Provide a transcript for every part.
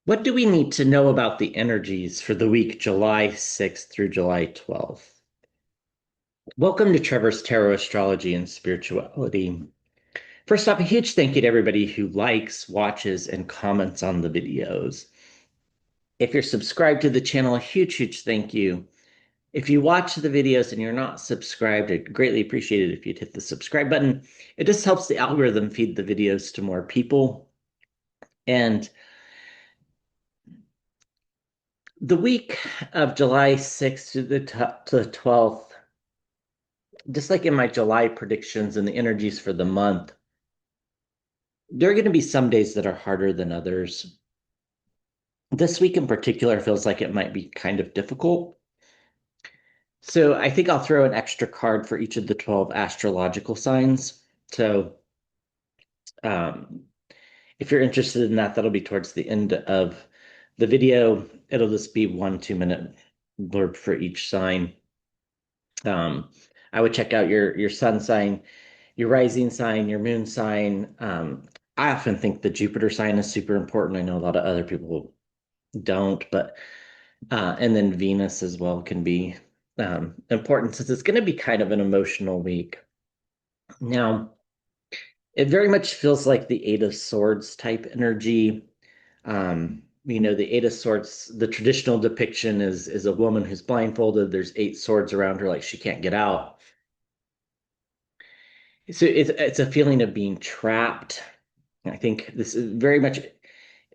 What do we need to know about the energies for the week July 6th through July 12th? Welcome to Trevor's Tarot Astrology and Spirituality. First off, a huge thank you to everybody who likes, watches, and comments on the videos. If you're subscribed to the channel, a huge thank you. If you watch the videos and you're not subscribed, I'd greatly appreciate it if you'd hit the subscribe button. It just helps the algorithm feed the videos to more people. And the week of July 6th to the 12th, just like in my July predictions and the energies for the month, there are going to be some days that are harder than others. This week in particular feels like it might be kind of difficult. So I think I'll throw an extra card for each of the 12 astrological signs. So um, if you're interested in that, that'll be towards the end of the video. It'll just be 1 2 minute blurb for each sign. Um, I would check out your sun sign, your rising sign, your moon sign. I often think the Jupiter sign is super important. I know a lot of other people don't, but and then Venus as well can be important since it's going to be kind of an emotional week. Now, it very much feels like the Eight of Swords type energy. The Eight of Swords, the traditional depiction is a woman who's blindfolded. There's eight swords around her, like she can't get out. So it's a feeling of being trapped. I think this is very much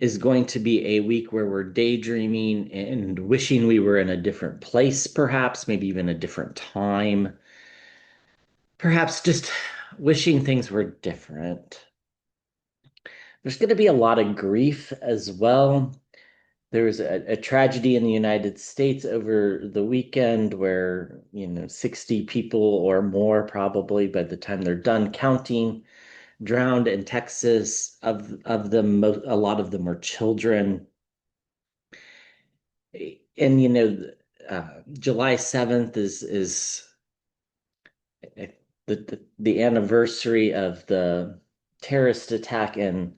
is going to be a week where we're daydreaming and wishing we were in a different place, perhaps, maybe even a different time. Perhaps just wishing things were different. There's going to be a lot of grief as well. There was a tragedy in the United States over the weekend where, 60 people or more probably by the time they're done counting drowned in Texas. Of them, a lot of them are children. And July 7th is the anniversary of the terrorist attack in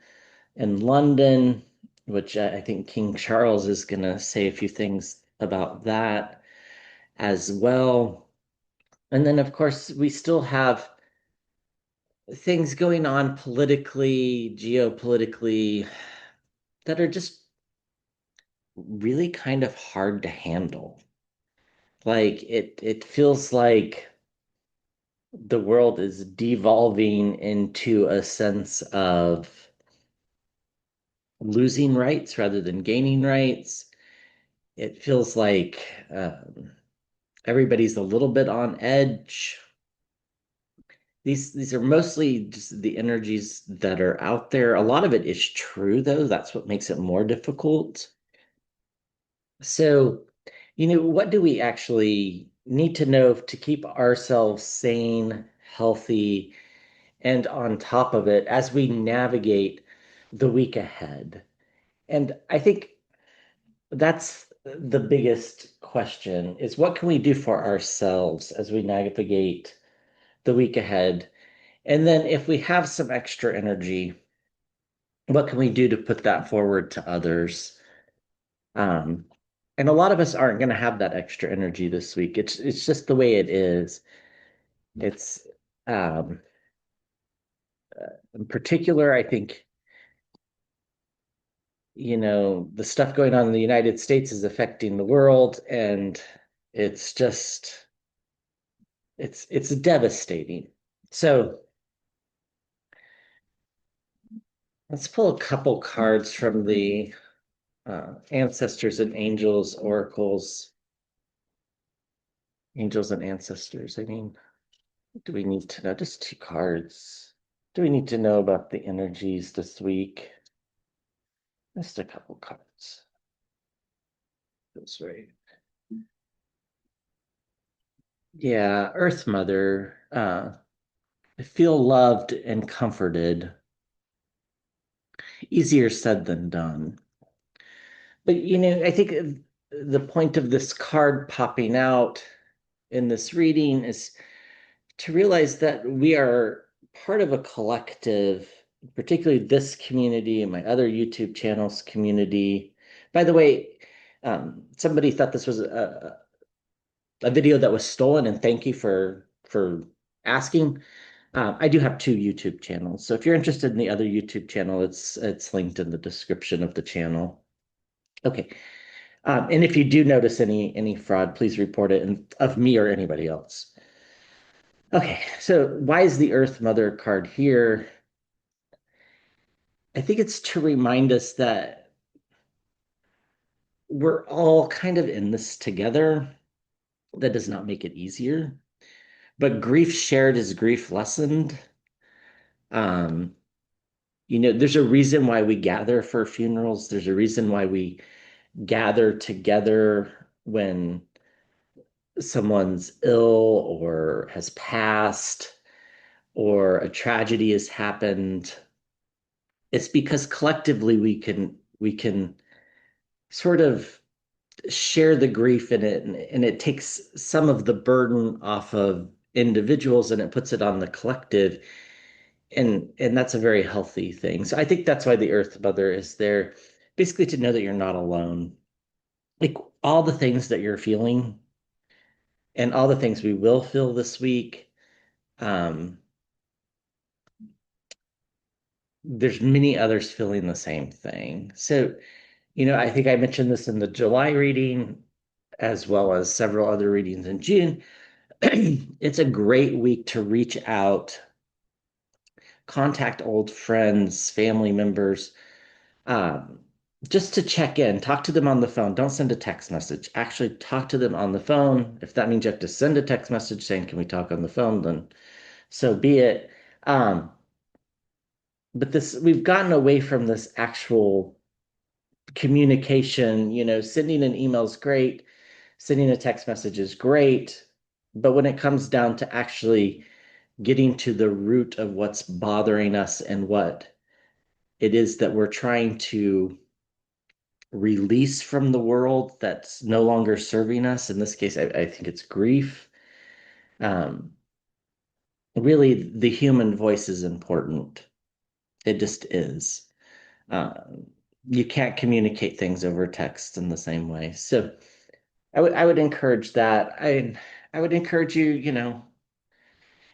London, which I think King Charles is going to say a few things about that as well. And then, of course, we still have things going on politically, geopolitically, that are just really kind of hard to handle. Like it feels like the world is devolving into a sense of losing rights rather than gaining rights. It feels like everybody's a little bit on edge. These are mostly just the energies that are out there. A lot of it is true, though. That's what makes it more difficult. So, what do we actually need to know to keep ourselves sane, healthy, and on top of it as we navigate the week ahead? And I think that's the biggest question is what can we do for ourselves as we navigate the week ahead? And then if we have some extra energy, what can we do to put that forward to others? Um, and a lot of us aren't going to have that extra energy this week. It's just the way it is. It's um, in particular, I think, the stuff going on in the United States is affecting the world, and it's just it's devastating. So let's pull a couple cards from the ancestors and angels oracles. Angels and ancestors. I mean, what do we need to know? Just two cards. Do we need to know about the energies this week? Just a couple cards. That's right. Yeah, Earth Mother. I feel loved and comforted. Easier said than done. But I think the point of this card popping out in this reading is to realize that we are part of a collective, particularly this community and my other YouTube channels community. By the way, somebody thought this was a video that was stolen, and thank you for asking. I do have two YouTube channels, so if you're interested in the other YouTube channel, it's linked in the description of the channel. Okay, and if you do notice any fraud, please report it, and of me or anybody else. Okay, so why is the Earth Mother card here? I think it's to remind us that we're all kind of in this together. That does not make it easier, but grief shared is grief lessened. Um, there's a reason why we gather for funerals. There's a reason why we gather together when someone's ill or has passed or a tragedy has happened. It's because collectively we can sort of share the grief in it, and it takes some of the burden off of individuals and it puts it on the collective, and that's a very healthy thing. So I think that's why the Earth Mother is there, basically to know that you're not alone. Like all the things that you're feeling and all the things we will feel this week. Um, there's many others feeling the same thing. So, I think I mentioned this in the July reading as well as several other readings in June. It's a great week to reach out, contact old friends, family members, um, just to check in, talk to them on the phone. Don't send a text message. Actually, talk to them on the phone. If that means you have to send a text message saying, "Can we talk on the phone?" then so be it. Um, but we've gotten away from this actual communication. Sending an email is great, sending a text message is great, but when it comes down to actually getting to the root of what's bothering us and what it is that we're trying to release from the world that's no longer serving us. In this case, I think it's grief. Um, really, the human voice is important. It just is. Uh, you can't communicate things over text in the same way. So I would encourage that. I would encourage you,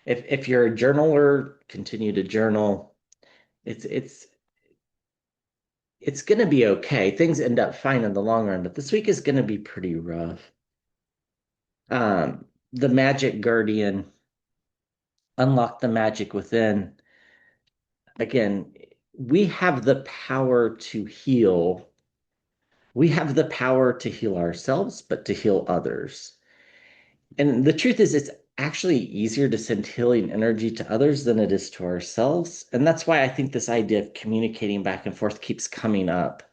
if you're a journaler, continue to journal. It's going to be okay. Things end up fine in the long run, but this week is going to be pretty rough. The Magic Guardian, unlock the magic within. Again, we have the power to heal. We have the power to heal ourselves, but to heal others. And the truth is, it's actually easier to send healing energy to others than it is to ourselves. And that's why I think this idea of communicating back and forth keeps coming up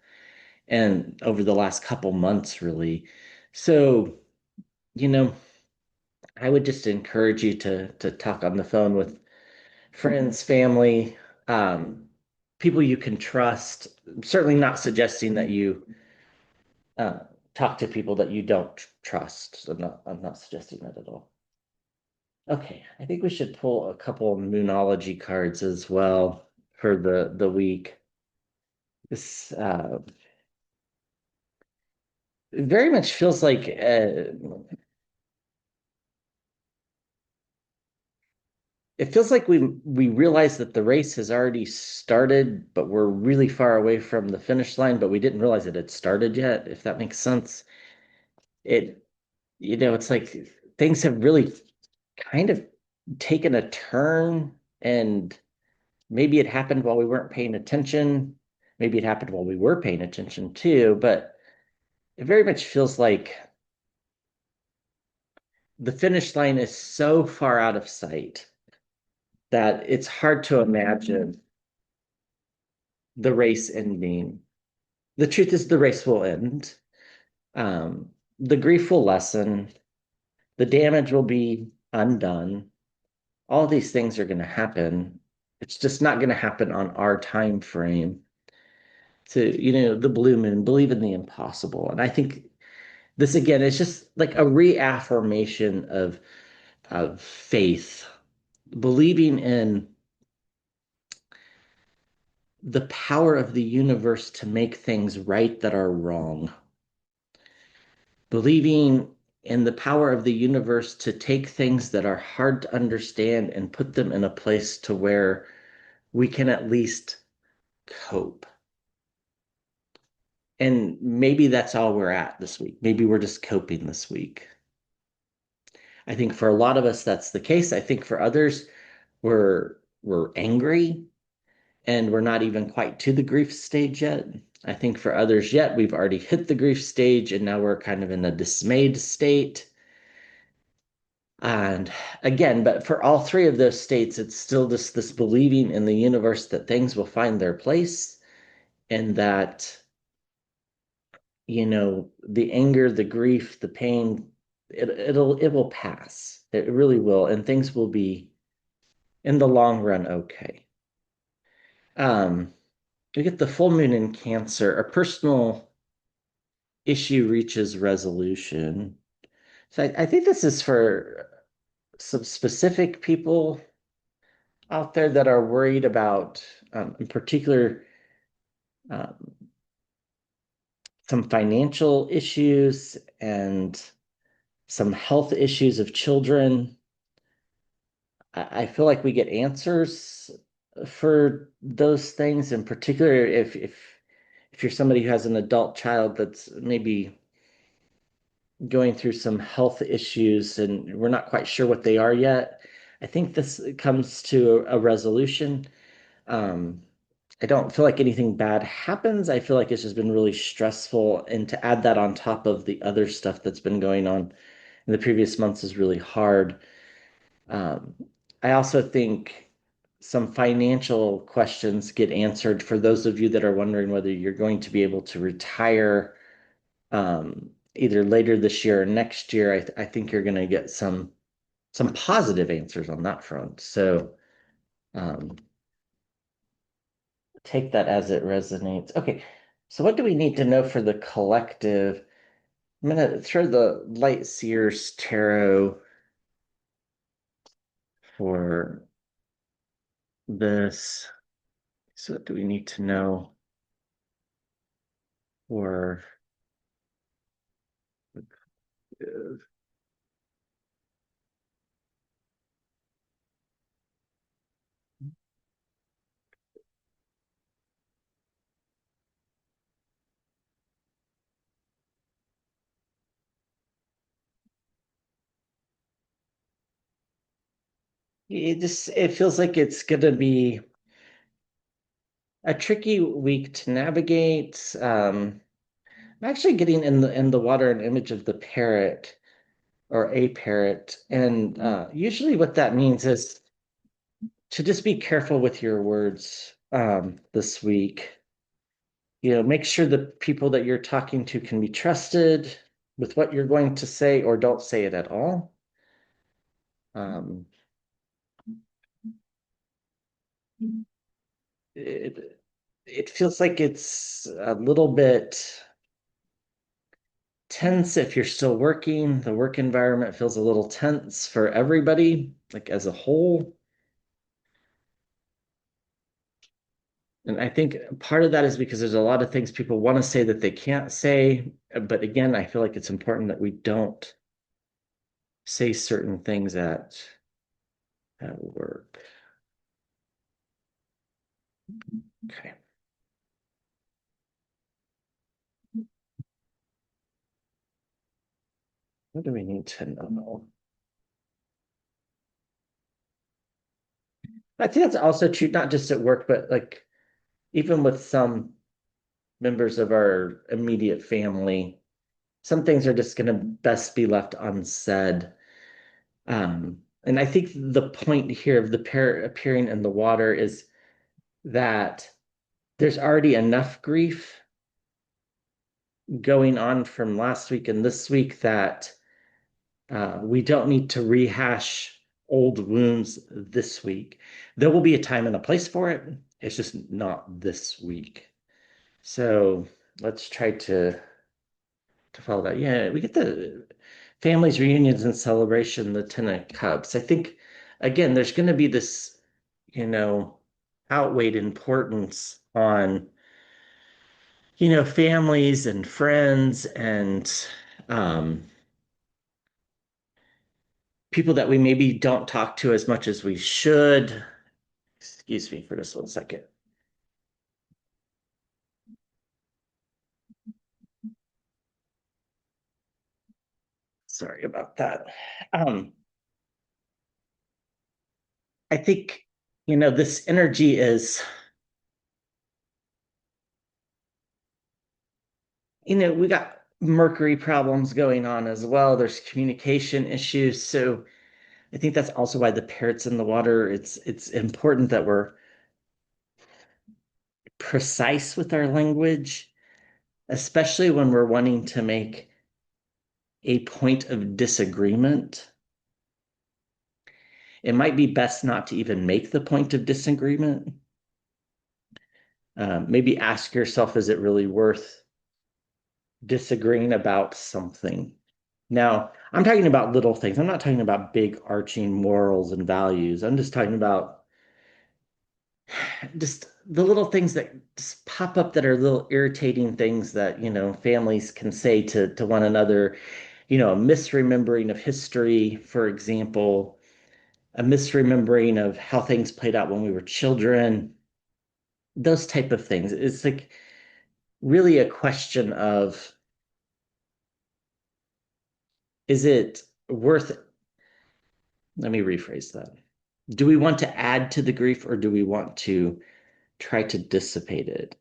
and over the last couple months, really. So, you know, I would just encourage you to talk on the phone with friends, family, um, people you can trust. I'm certainly not suggesting that you uh, talk to people that you don't trust. So I'm not suggesting that at all. Okay, I think we should pull a couple of Moonology cards as well for the week. This very much feels like it feels like we realize that the race has already started, but we're really far away from the finish line, but we didn't realize it had started yet, if that makes sense. It, it's like things have really kind of taken a turn, and maybe it happened while we weren't paying attention. Maybe it happened while we were paying attention too, but it very much feels like the finish line is so far out of sight that it's hard to imagine the race ending. The truth is, the race will end. The grief will lessen. The damage will be undone. All these things are going to happen. It's just not going to happen on our time frame. So, the blue moon, believe in the impossible. And I think this again is just like a reaffirmation of faith, believing in the power of the universe to make things right that are wrong, believing in the power of the universe to take things that are hard to understand and put them in a place to where we can at least cope. And maybe that's all we're at this week. Maybe we're just coping this week. I think for a lot of us that's the case. I think for others we're angry and we're not even quite to the grief stage yet. I think for others yet we've already hit the grief stage and now we're kind of in a dismayed state. And again, but for all three of those states, it's still just this believing in the universe that things will find their place and that, the anger, the grief, the pain, it will pass. It really will, and things will be in the long run okay. Um, we get the full moon in Cancer. A personal issue reaches resolution. So I think this is for some specific people out there that are worried about, in particular, um, some financial issues and some health issues of children. I feel like we get answers for those things, in particular if you're somebody who has an adult child that's maybe going through some health issues and we're not quite sure what they are yet. I think this comes to a resolution. Um, I don't feel like anything bad happens. I feel like it's just been really stressful. And to add that on top of the other stuff that's been going on in the previous months is really hard. Um, I also think some financial questions get answered for those of you that are wondering whether you're going to be able to retire either later this year or next year. I think you're going to get some positive answers on that front. So um, take that as it resonates. Okay, so what do we need to know for the collective? I'm going to throw the Light Seers Tarot for this. So what do we need to know for it feels like it's going to be a tricky week to navigate. I'm actually getting in the water an image of the parrot or a parrot, and usually what that means is to just be careful with your words this week. Make sure the people that you're talking to can be trusted with what you're going to say, or don't say it at all. Um, it it feels like it's a little bit tense if you're still working. The work environment feels a little tense for everybody, like as a whole. And I think part of that is because there's a lot of things people want to say that they can't say. But again, I feel like it's important that we don't say certain things at work. Okay. What do we need to know? I think that's also true, not just at work, but like even with some members of our immediate family, some things are just going to best be left unsaid. And I think the point here of the pair appearing in the water is that there's already enough grief going on from last week and this week that we don't need to rehash old wounds this week. There will be a time and a place for it. It's just not this week. So let's try to follow that. Yeah, we get the families reunions and celebration, the Ten of Cups. I think again, there's going to be this, you know, outweighed importance on, families and friends and um, people that we maybe don't talk to as much as we should. Excuse me for just 1 second. Sorry about that. Um, I think, this energy is, we got Mercury problems going on as well. There's communication issues. So I think that's also why the parrot's in the water. It's important that we're precise with our language, especially when we're wanting to make a point of disagreement. It might be best not to even make the point of disagreement. Maybe ask yourself, is it really worth disagreeing about something? Now, I'm talking about little things. I'm not talking about big arching morals and values. I'm just talking about just the little things that just pop up that are little irritating things that, families can say to one another, a misremembering of history, for example, a misremembering of how things played out when we were children, those type of things. It's like really a question of, is it worth, let me rephrase that. Do we want to add to the grief or do we want to try to dissipate it?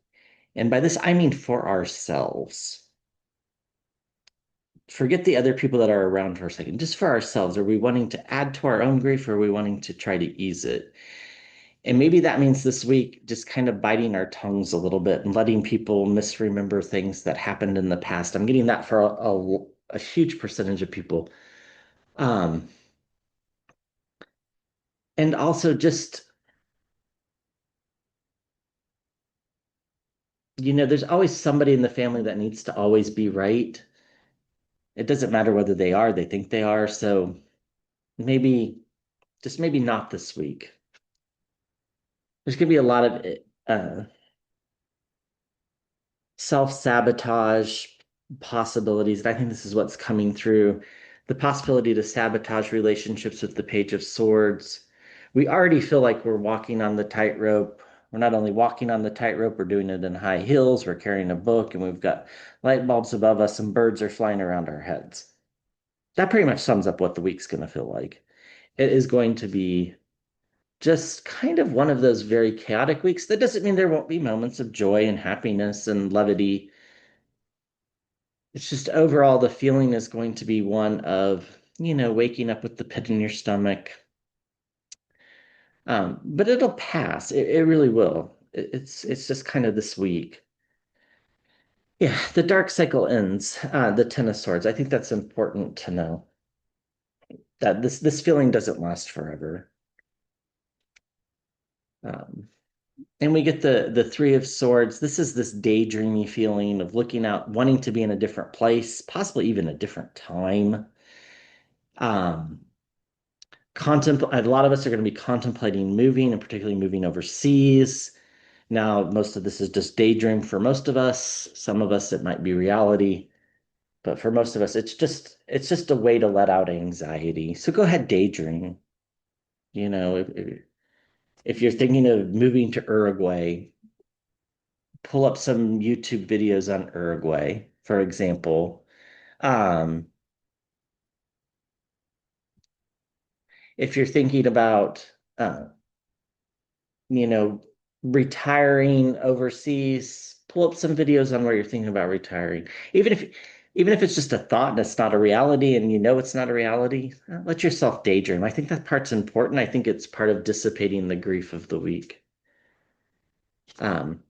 And by this, I mean for ourselves. Forget the other people that are around for a second. Just for ourselves, are we wanting to add to our own grief or are we wanting to try to ease it? And maybe that means this week just kind of biting our tongues a little bit and letting people misremember things that happened in the past. I'm getting that for a huge percentage of people. Um, and also just, there's always somebody in the family that needs to always be right. It doesn't matter whether they think they are. So maybe, just maybe not this week. There's going to be a lot of self-sabotage possibilities. And I think this is what's coming through the possibility to sabotage relationships with the Page of Swords. We already feel like we're walking on the tightrope. We're not only walking on the tightrope, we're doing it in high heels, we're carrying a book, and we've got light bulbs above us, and birds are flying around our heads. That pretty much sums up what the week's going to feel like. It is going to be just kind of one of those very chaotic weeks. That doesn't mean there won't be moments of joy and happiness and levity. It's just overall the feeling is going to be one of, waking up with the pit in your stomach. But it'll pass. It really will. It's just kind of this week. Yeah, the dark cycle ends. The Ten of Swords. I think that's important to know that this feeling doesn't last forever. Um, and we get the Three of Swords. This is this daydreamy feeling of looking out, wanting to be in a different place, possibly even a different time. Um, a lot of us are going to be contemplating moving and particularly moving overseas. Now, most of this is just daydream for most of us. Some of us, it might be reality, but for most of us, it's just a way to let out anxiety. So go ahead, daydream. If you're thinking of moving to Uruguay, pull up some YouTube videos on Uruguay, for example. Um, if you're thinking about you know, retiring overseas, pull up some videos on where you're thinking about retiring. Even if it's just a thought and it's not a reality and it's not a reality, let yourself daydream. I think that part's important. I think it's part of dissipating the grief of the week. Um,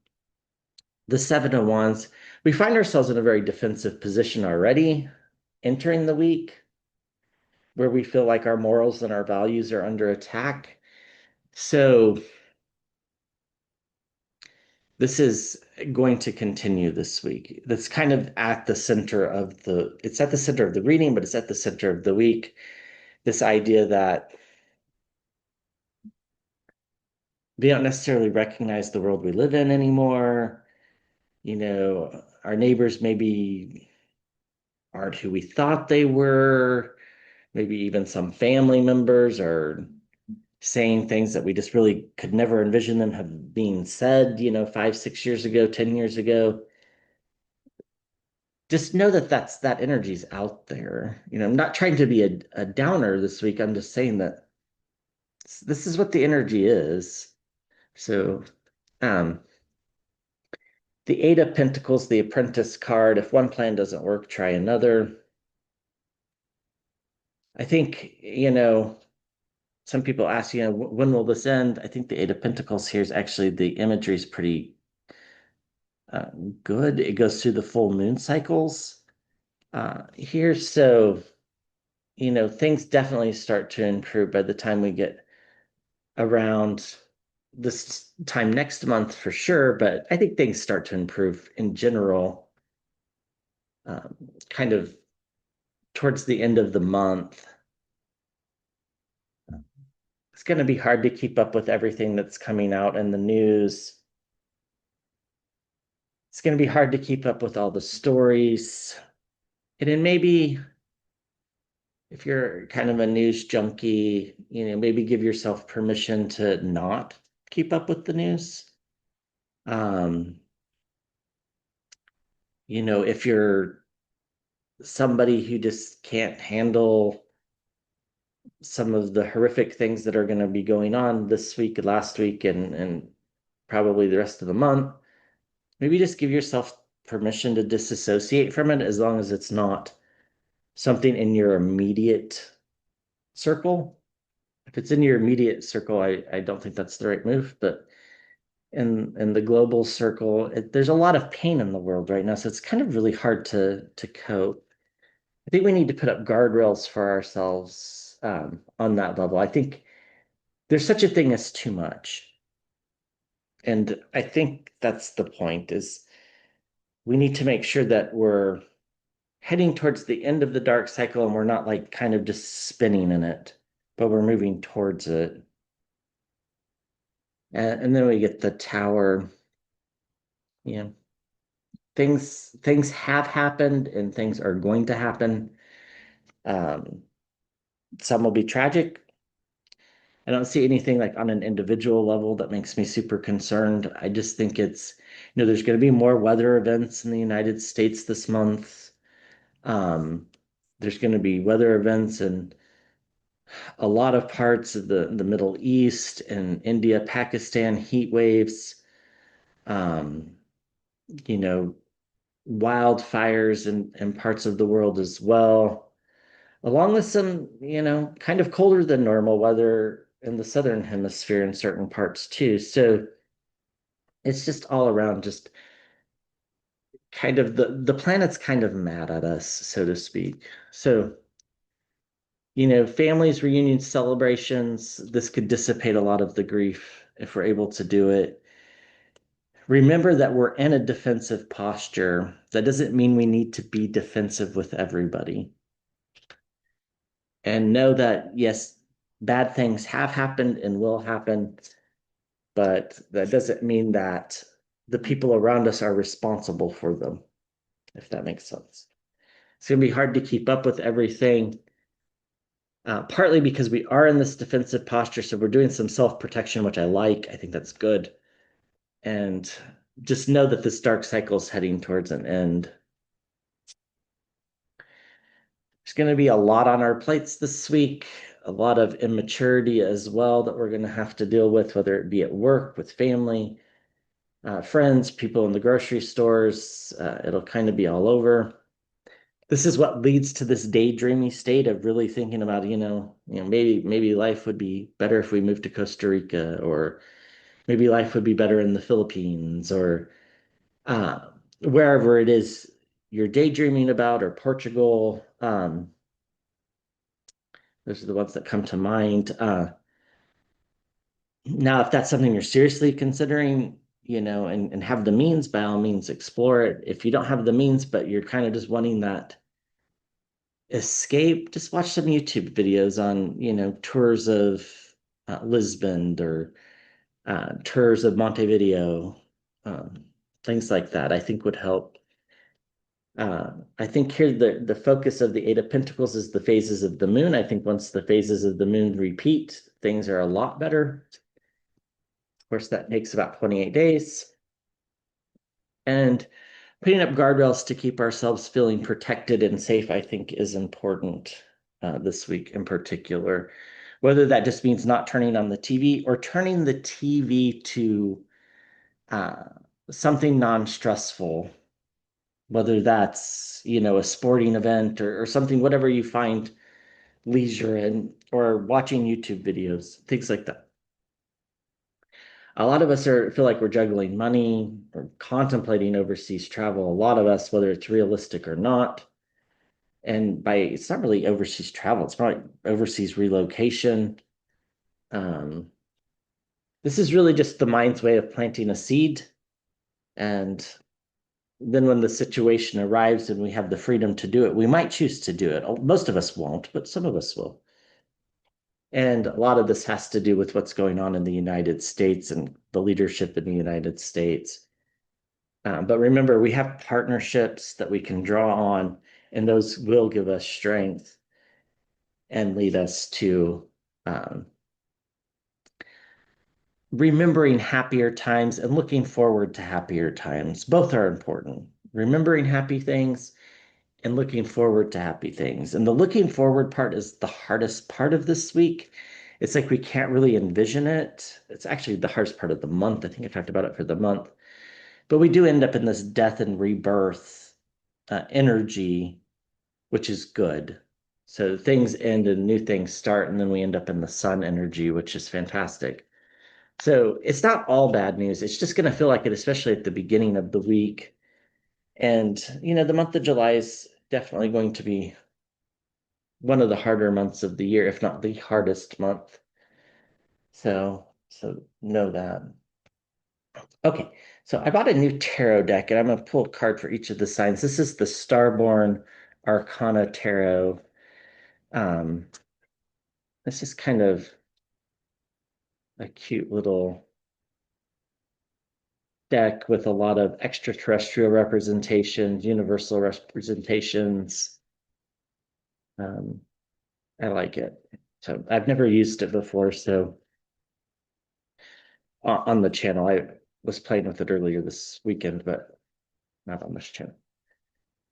the Seven of Wands, we find ourselves in a very defensive position already entering the week where we feel like our morals and our values are under attack. So this is going to continue this week. That's kind of it's at the center of the reading, but it's at the center of the week. This idea that they don't necessarily recognize the world we live in anymore. Our neighbors maybe aren't who we thought they were. Maybe even some family members are saying things that we just really could never envision them have being said, 5, 6 years ago, 10 years ago. Just know that that energy's out there. I'm not trying to be a downer this week. I'm just saying that this is what the energy is. So, um, the Eight of Pentacles, the Apprentice card. If one plan doesn't work, try another. I think, some people ask, when will this end? I think the Eight of Pentacles here is actually the imagery is pretty uh, good. It goes through the full moon cycles here. So, things definitely start to improve by the time we get around this time next month for sure. But I think things start to improve in general, um, kind of towards the end of the month. It's going to be hard to keep up with everything that's coming out in the news. It's going to be hard to keep up with all the stories. And then maybe if you're kind of a news junkie, maybe give yourself permission to not keep up with the news. Um, if you're somebody who just can't handle some of the horrific things that are going to be going on this week, last week, and probably the rest of the month, maybe just give yourself permission to disassociate from it as long as it's not something in your immediate circle. If it's in your immediate circle, I don't think that's the right move. But in the global circle, there's a lot of pain in the world right now, so it's kind of really hard to cope. I think we need to put up guardrails for ourselves on that level. I think there's such a thing as too much, and I think that's the point. Is we need to make sure that we're heading towards the end of the dark cycle and we're not like kind of just spinning in it, but we're moving towards it. And then we get the tower. You know, things have happened and things are going to happen. Um, some will be tragic. I don't see anything like on an individual level that makes me super concerned. I just think there's going to be more weather events in the United States this month. Um, there's going to be weather events in a lot of parts of the Middle East and India, Pakistan, heat waves, um, you know, wildfires in parts of the world as well, along with some, kind of colder than normal weather in the southern hemisphere in certain parts too. So it's just all around just kind of the planet's kind of mad at us, so to speak. So, families, reunions, celebrations, this could dissipate a lot of the grief if we're able to do it. Remember that we're in a defensive posture. That doesn't mean we need to be defensive with everybody. And know that, yes, bad things have happened and will happen, but that doesn't mean that the people around us are responsible for them, if that makes sense. It's going to be hard to keep up with everything, partly because we are in this defensive posture. So we're doing some self protection, which I like. I think that's good. And just know that this dark cycle is heading towards an end. There's going to be a lot on our plates this week, a lot of immaturity as well that we're going to have to deal with, whether it be at work, with family, friends, people in the grocery stores. It'll kind of be all over. This is what leads to this daydreamy state of really thinking about, maybe life would be better if we moved to Costa Rica, or maybe life would be better in the Philippines, or uh, wherever it is you're daydreaming about, or Portugal. Those are the ones that come to mind. Now, if that's something you're seriously considering, and have the means, by all means, explore it. If you don't have the means, but you're kind of just wanting that escape, just watch some YouTube videos on, tours of Lisbon or tours of Montevideo, um, things like that, I think would help. I think here the focus of the Eight of Pentacles is the phases of the moon. I think once the phases of the moon repeat, things are a lot better. Of course, that takes about 28 days. And putting up guardrails to keep ourselves feeling protected and safe, I think, is important this week in particular. Whether that just means not turning on the TV or turning the TV to uh, something non-stressful, whether that's, a sporting event or something, whatever you find leisure in, or watching YouTube videos, things like that. A lot of us feel like we're juggling money or contemplating overseas travel. A lot of us, whether it's realistic or not, and it's not really overseas travel, it's probably overseas relocation. Um, this is really just the mind's way of planting a seed. And then when the situation arrives and we have the freedom to do it, we might choose to do it. Most of us won't, but some of us will. And a lot of this has to do with what's going on in the United States and the leadership in the United States. But remember, we have partnerships that we can draw on, and those will give us strength and lead us to um, remembering happier times and looking forward to happier times. Both are important. Remembering happy things and looking forward to happy things. And the looking forward part is the hardest part of this week. It's like we can't really envision it. It's actually the hardest part of the month. I think I talked about it for the month. But we do end up in this death and rebirth energy, which is good. So things end and new things start, and then we end up in the sun energy, which is fantastic. So it's not all bad news. It's just going to feel like it, especially at the beginning of the week. And, the month of July is definitely going to be one of the harder months of the year, if not the hardest month. So know that. Okay, so I bought a new tarot deck and I'm going to pull a card for each of the signs. This is the Starborn Arcana Tarot. Um, this is kind of a cute little deck with a lot of extraterrestrial representations, universal representations. Um, I like it. So I've never used it before, so on the channel, I was playing with it earlier this weekend, but not on this channel.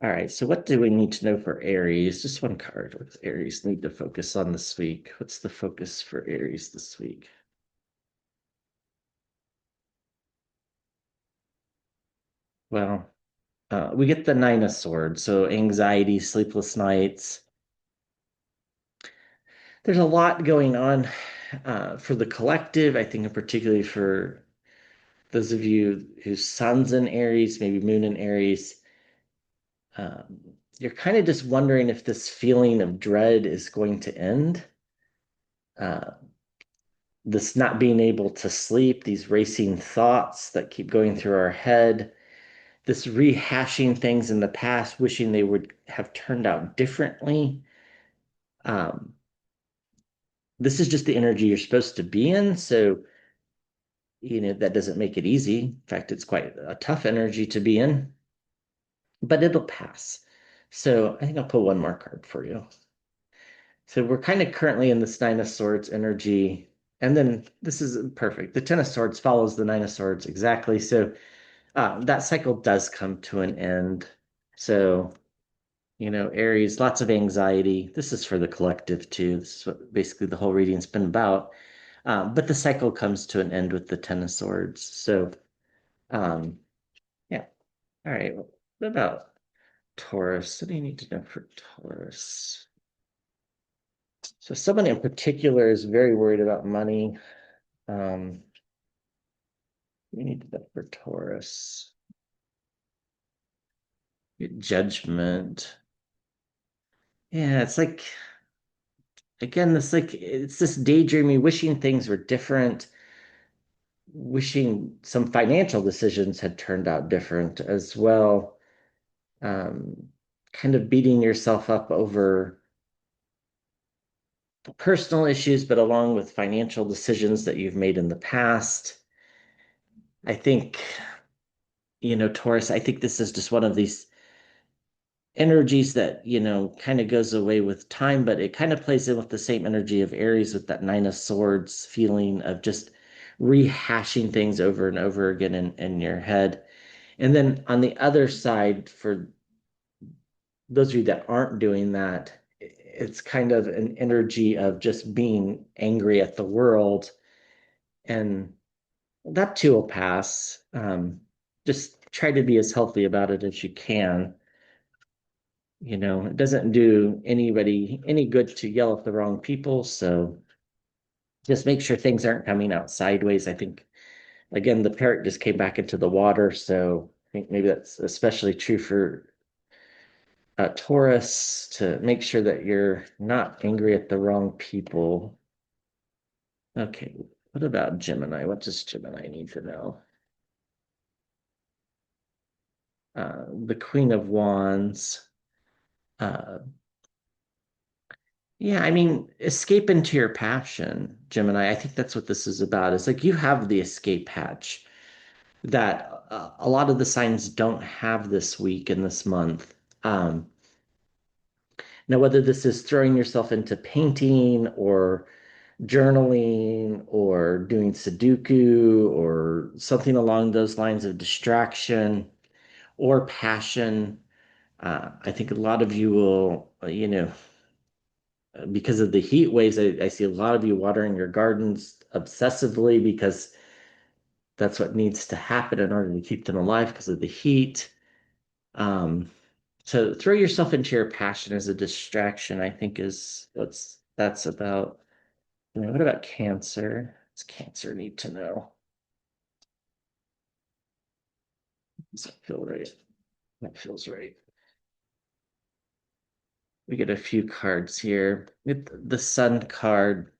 All right, so what do we need to know for Aries? Just one card. What does Aries need to focus on this week? What's the focus for Aries this week? Well, we get the Nine of Swords, so anxiety, sleepless nights. There's a lot going on for the collective. I think, in particularly for those of you whose sun's in Aries, maybe moon in Aries. You're kind of just wondering if this feeling of dread is going to end. Uh, this not being able to sleep, these racing thoughts that keep going through our head, this rehashing things in the past, wishing they would have turned out differently. Um, this is just the energy you're supposed to be in. So, that doesn't make it easy. In fact, it's quite a tough energy to be in, but it'll pass. So I think I'll pull one more card for you. So we're kind of currently in this Nine of Swords energy. And then this is perfect. The Ten of Swords follows the Nine of Swords exactly. So that cycle does come to an end. So, Aries, lots of anxiety. This is for the collective too. This is what basically the whole reading's been about. But the cycle comes to an end with the Ten of Swords. So, yeah. All right. What about Taurus? What do you need to know for Taurus? So someone in particular is very worried about money. We need to look for Taurus. Judgment. Yeah, it's like again, it's this daydreaming, wishing things were different, wishing some financial decisions had turned out different as well. Um, kind of beating yourself up over personal issues, but along with financial decisions that you've made in the past. I think, Taurus, I think this is just one of these energies that, kind of goes away with time, but it kind of plays in with the same energy of Aries with that Nine of Swords feeling of just rehashing things over and over again in your head. And then on the other side, for those of you that aren't doing that, it's kind of an energy of just being angry at the world. And that too will pass. Just try to be as healthy about it as you can. It doesn't do anybody any good to yell at the wrong people. So just make sure things aren't coming out sideways. I think, again, the parrot just came back into the water. So I think maybe that's especially true for Taurus, to make sure that you're not angry at the wrong people. Okay, what about Gemini? What does Gemini need to know? The Queen of Wands. Uh, yeah, I mean, escape into your passion, Gemini. I think that's what this is about. It's like you have the escape hatch that a lot of the signs don't have this week and this month. Now, whether this is throwing yourself into painting or journaling or doing Sudoku or something along those lines of distraction or passion, I think a lot of you will, because of the heat waves, I see a lot of you watering your gardens obsessively because that's what needs to happen in order to keep them alive because of the heat. Um, so throw yourself into your passion as a distraction, I think is what that's about. What about Cancer? Does Cancer need to know? Does that feel right? That feels right. We get a few cards here. With the Sun card.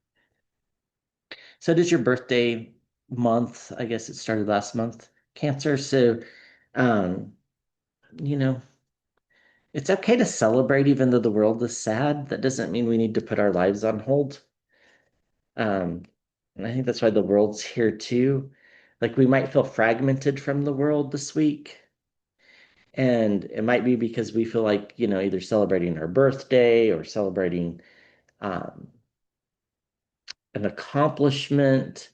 So it is your birthday month. I guess it started last month. Cancer. So, um, you know, it's okay to celebrate even though the world is sad. That doesn't mean we need to put our lives on hold. Um, and I think that's why the world's here too. Like we might feel fragmented from the world this week. And it might be because we feel like, either celebrating our birthday or celebrating um, an accomplishment.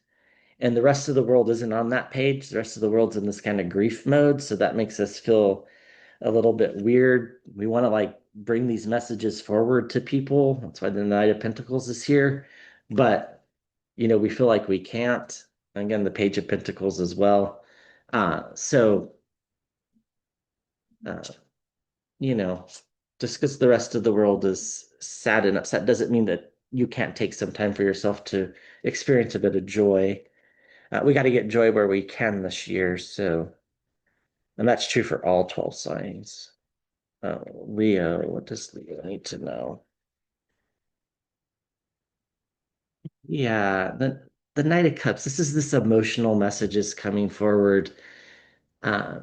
And the rest of the world isn't on that page. The rest of the world's in this kind of grief mode. So that makes us feel a little bit weird. We want to like bring these messages forward to people. That's why the Knight of Pentacles is here. But, we feel like we can't. Again, the Page of Pentacles as well. So, uh, you know, just because the rest of the world is sad and upset doesn't mean that you can't take some time for yourself to experience a bit of joy. We got to get joy where we can this year. So, and that's true for all 12 signs. Leo, what does Leo need to know? Yeah, the Knight of Cups. This is this emotional messages coming forward. We're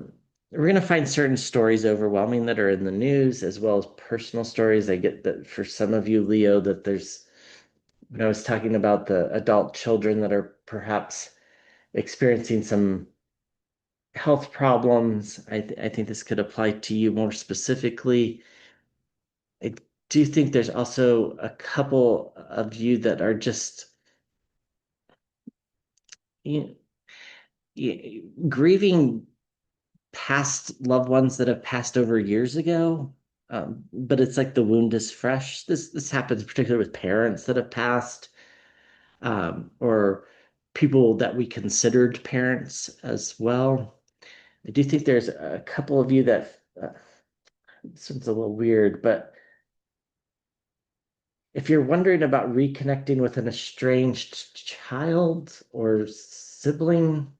going to find certain stories overwhelming that are in the news, as well as personal stories. I get that for some of you, Leo, that there's, when I was talking about the adult children that are perhaps experiencing some health problems, I think this could apply to you more specifically. I do think there's also a couple of you that are just you, grieving past loved ones that have passed over years ago. But it's like the wound is fresh. This happens particularly with parents that have passed, or people that we considered parents as well. I do think there's a couple of you that this one's a little weird, but if you're wondering about reconnecting with an estranged child or sibling,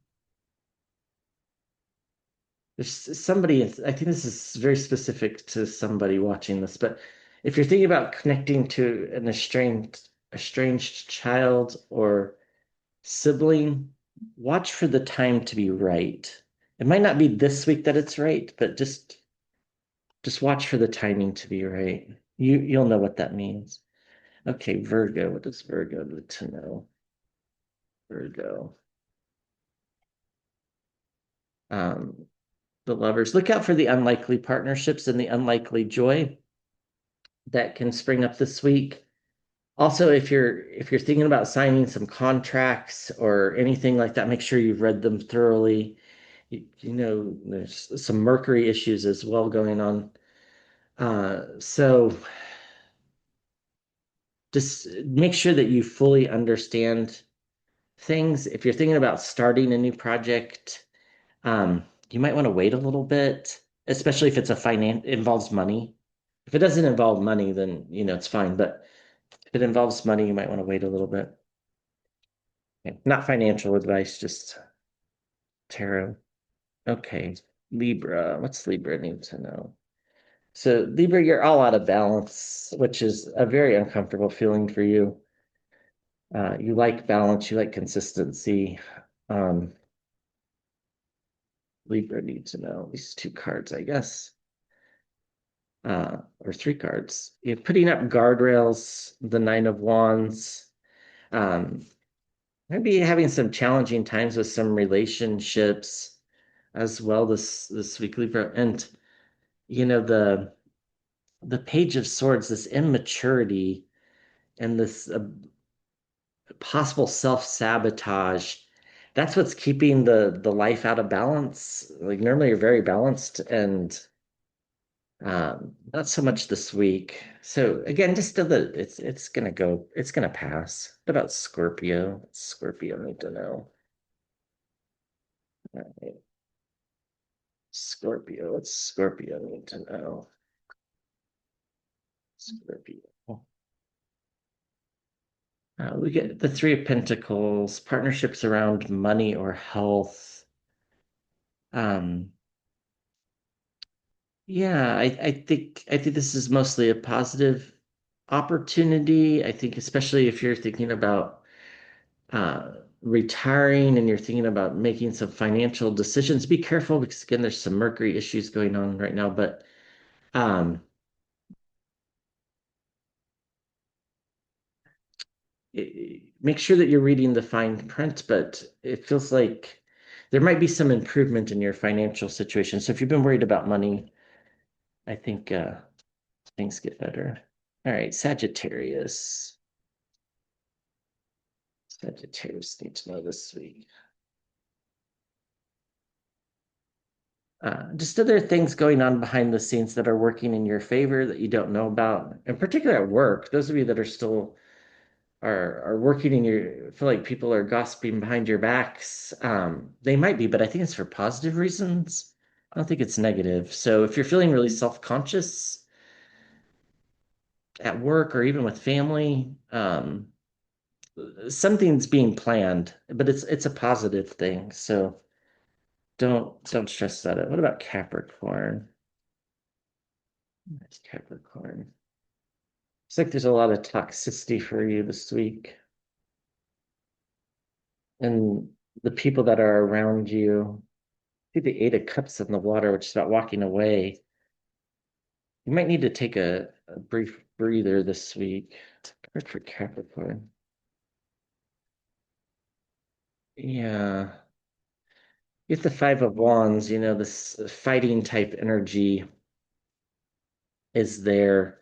there's somebody, I think this is very specific to somebody watching this, but if you're thinking about connecting to an estranged child or sibling, watch for the time to be right. It might not be this week that it's right, but just watch for the timing to be right. You'll know what that means. Okay, Virgo. What does Virgo need to know? Virgo. Um, the lovers, look out for the unlikely partnerships and the unlikely joy that can spring up this week. Also, if you're thinking about signing some contracts or anything like that, make sure you've read them thoroughly. There's some Mercury issues as well going on. So just make sure that you fully understand things. If you're thinking about starting a new project, you might want to wait a little bit, especially if it's a finance involves money. If it doesn't involve money, then it's fine. But if it involves money, you might want to wait a little bit. Okay. Not financial advice, just tarot. Okay. Libra. What's Libra need to know? So Libra, you're all out of balance, which is a very uncomfortable feeling for you. You like balance, you like consistency. Um, Libra needs to know these two cards, I guess, or three cards. You're putting up guardrails, the Nine of Wands. Um, Maybe having some challenging times with some relationships as well this week, Libra. And the Page of Swords, this immaturity and this possible self-sabotage. That's what's keeping the life out of balance. Like normally you're very balanced and not so much this week. So again, just still it's gonna pass. What about Scorpio? Scorpio need to know. All right. Scorpio, what's Scorpio need to know? Scorpio. We get the Three of Pentacles, partnerships around money or health. Um, Yeah, I think this is mostly a positive opportunity. I think especially if you're thinking about retiring and you're thinking about making some financial decisions, be careful because again, there's some Mercury issues going on right now. But um, make sure that you're reading the fine print. But it feels like there might be some improvement in your financial situation. So if you've been worried about money, I think things get better. All right, Sagittarius. Sagittarius need to know this week. Just other things going on behind the scenes that are working in your favor that you don't know about, in particular at work. Those of you that are still are working in your feel like people are gossiping behind your backs. They might be, but I think it's for positive reasons. I don't think it's negative. So if you're feeling really self-conscious at work or even with family, something's being planned, but it's a positive thing. So don't stress that out. What about Capricorn? That's Capricorn. It's like there's a lot of toxicity for you this week. And the people that are around you, I think the Eight of Cups in the water, which is about walking away. You might need to take a brief breather this week. Good for Capricorn. Yeah. Get the Five of Wands, this fighting type energy is there.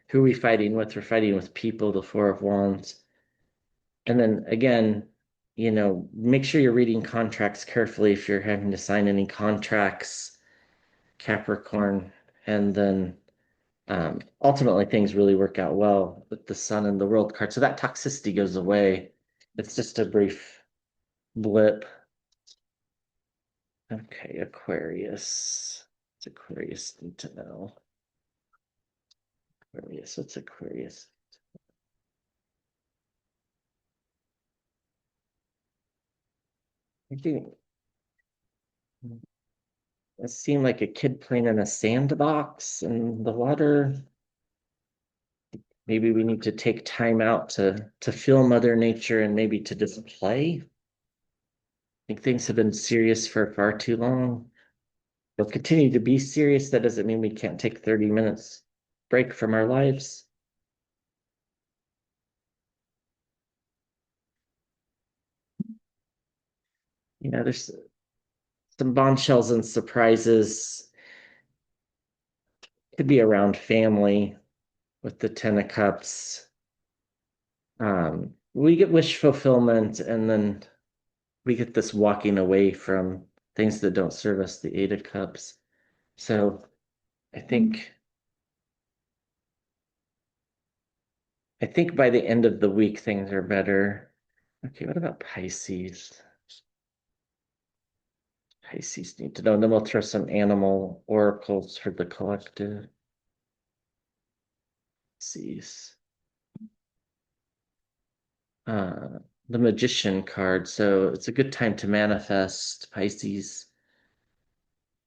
Who are we fighting with? We're fighting with people, the Four of Wands. And then again, make sure you're reading contracts carefully if you're having to sign any contracts, Capricorn. And then ultimately things really work out well with the Sun and the World card. So that toxicity goes away. It's just a brief blip. Okay, Aquarius. What's Aquarius need to know? Aquarius, what's Aquarius? I think it seemed like a kid playing in a sandbox in the water. Maybe we need to take time out to feel Mother Nature and maybe to just play. I think things have been serious for far too long. They'll continue to be serious. That doesn't mean we can't take 30 minutes break from our lives. There's some bombshells and surprises. Could be around family with the Ten of Cups. We get wish fulfillment, and then we get this walking away from things that don't serve us, the Eight of Cups. So I think I think by the end of the week things are better. Okay, what about Pisces? Pisces need to know. And then we'll throw some animal oracles for the collective. Pisces. Uh, the Magician card. So it's a good time to manifest, Pisces.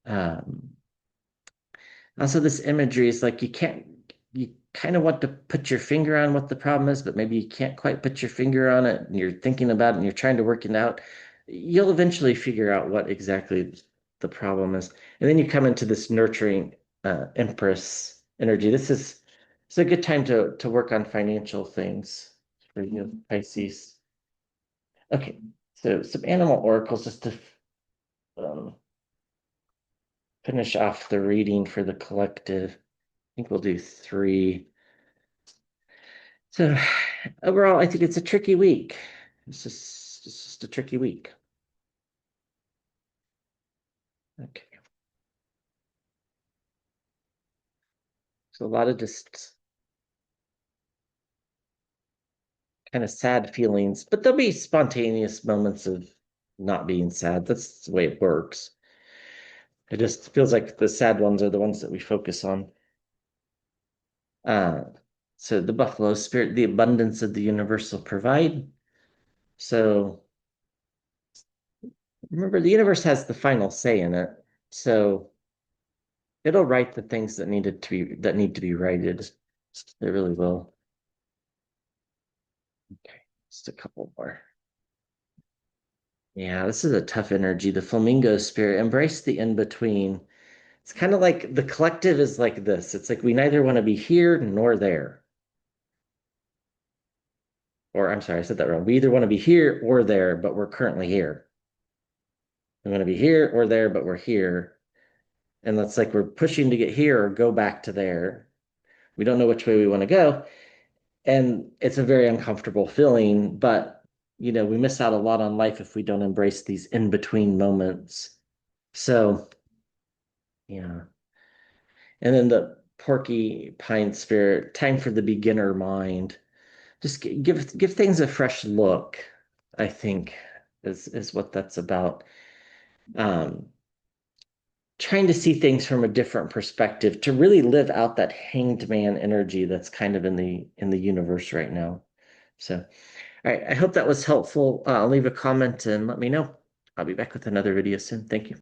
Um, Also, this imagery is like you kind of want to put your finger on what the problem is, but maybe you can't quite put your finger on it, and you're thinking about it and you're trying to work it out. You'll eventually figure out what exactly the problem is. And then you come into this nurturing Empress energy. It's a good time to work on financial things for you, Pisces. Okay, so some animal oracles just to um, finish off the reading for the collective. I think we'll do three. So overall, I think it's a tricky week. It's just a tricky week. Okay. So a lot of just kind of sad feelings, but there'll be spontaneous moments of not being sad. That's the way it works. It just feels like the sad ones are the ones that we focus on. Uh, so the buffalo spirit, the abundance of the universe will provide. So remember, the universe has the final say in it. So it'll write the things that need to be righted. It really will. Okay, just a couple more. Yeah, this is a tough energy. The flamingo spirit, embrace the in between. It's kind of like the collective is like this. It's like we neither want to be here nor there. Or I'm sorry, I said that wrong. We either want to be here or there, but we're currently here. We want to be here or there, but we're here. And that's like we're pushing to get here or go back to there. We don't know which way we want to go. And it's a very uncomfortable feeling, but we miss out a lot on life if we don't embrace these in-between moments. So, yeah. And then the porcupine spirit, time for the beginner mind. Just give things a fresh look, I think is what that's about. Um, Trying to see things from a different perspective to really live out that hanged man energy that's kind of in the universe right now. So, all right, I hope that was helpful. Leave a comment and let me know. I'll be back with another video soon. Thank you.